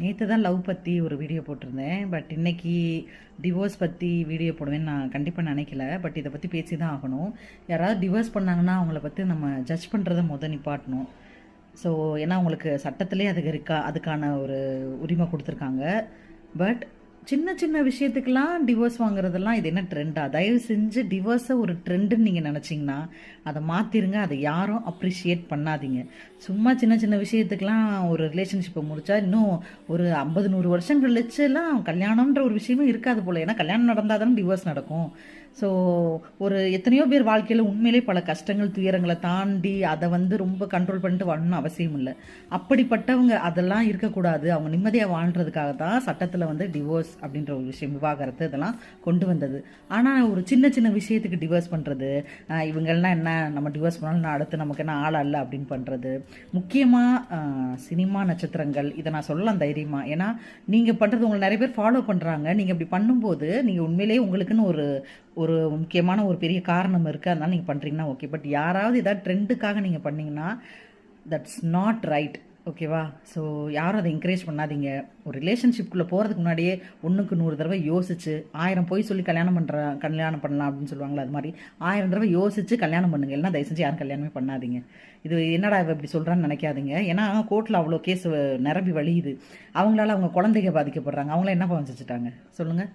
நேற்று தான் லவ் பற்றி ஒரு வீடியோ போட்டிருந்தேன். பட் இன்னைக்கு டிவோர்ஸ் பற்றி வீடியோ போடுவேன்னு நான் கண்டிப்பாக நினைக்கல. பட் இதை பற்றி பேசி தான் ஆகணும். யாராவது டிவோர்ஸ் பண்ணாங்கன்னா அவங்கள பற்றி நம்ம ஜட்ஜ் பண்ணுறதை நிப்பாட்டணும். ஸோ ஏன்னா அவங்களுக்கு சட்டத்திலே அதுக்கு அதுக்கான ஒரு உரிமை கொடுத்துருக்காங்க. பட் சின்ன சின்ன விஷயத்துக்கெல்லாம் டிவோர்ஸ் வாங்குறதெல்லாம் இது என்ன ட்ரெண்டா? தயவு செஞ்சு டிவோர்ஸை ஒரு ட்ரெண்டுன்னு நீங்கள் நினச்சிங்கன்னா அதை மாற்றிருங்க. அதை யாரும் அப்ரிஷியேட் பண்ணாதீங்க. சும்மா சின்ன சின்ன விஷயத்துக்கெல்லாம் ஒரு ரிலேஷன்ஷிப்பை முடிச்சா இன்னும் ஒரு 50-100 வருஷம் கழிச்சுலாம் கல்யாணம்ன்ற ஒரு விஷயமும் இருக்காது போல். ஏன்னா கல்யாணம் நடந்தால் தானே டிவோர்ஸ் நடக்கும். ஸோ ஒரு எத்தனையோ பேர் வாழ்க்கையில் உண்மையிலே பல கஷ்டங்கள் துயரங்களை தாண்டி அதை ரொம்ப கண்ட்ரோல் பண்ணிட்டு வாழணும்னு அவசியம் இல்லை. அப்படிப்பட்டவங்க அதெல்லாம் இருக்கக்கூடாது. அவங்க நிம்மதியாக வாழ்கிறதுக்காக தான் சட்டத்தில் டிவோர்ஸ் அப்படின்ற ஒரு விஷயம், விவாகரத்து இதெல்லாம் கொண்டு வந்தது. ஆனால் ஒரு சின்ன சின்ன விஷயத்துக்கு டிவோர்ஸ் பண்ணுறது, இவங்கெல்லாம் என்ன நம்ம டிவோர்ஸ் பண்ணாலும் அடுத்து நமக்கு என்ன ஆளா இல்லை அப்படின்னு பண்ணுறது. முக்கியமாக சினிமா நட்சத்திரங்கள், இதை நான் சொல்லலாம் தைரியமாக. ஏன்னா நீங்கள் பண்ணுறது உங்களை நிறைய பேர் ஃபாலோ பண்ணுறாங்க. நீங்கள் இப்படி பண்ணும்போது நீங்கள் உண்மையிலேயே உங்களுக்குன்னு ஒரு ஒரு முக்கியமான ஒரு பெரிய காரணம் இருக்குது, அதனால நீங்கள் பண்ணுறீங்கன்னா ஓகே. பட் யாராவது ஏதாவது ட்ரெண்டுக்காக நீங்கள் பண்ணீங்கன்னா தட்ஸ் நாட் ரைட். ஓகேவா? ஸோ யாரும் அதை என்கரேஜ் பண்ணாதீங்க. ஒரு ரிலேஷன்ஷிப்குள்ளே போகிறதுக்கு முன்னாடியே 1க்கு 100 தடவை யோசிச்சு 1000 போய் சொல்லி கல்யாணம் பண்ணலாம் அப்படின்னு சொல்லுவாங்களா, அது மாதிரி 1000 தடவை யோசிச்சு கல்யாணம் பண்ணுங்க. இல்லைன்னா தயவு செஞ்சு யாரும் கல்யாணமே பண்ணாதீங்க. இது என்னடா இப்படி சொல்கிறான்னு நினைக்காதீங்க. ஏன்னா கோர்ட்டில் அவ்வளோ கேஸ் நிரம்பி வழியுது. அவங்களால அவங்க குழந்தைங்க பாதிக்கப்படுறாங்க. அவங்கள என்ன பாவம் செஞ்சுட்டாங்க சொல்லுங்கள்?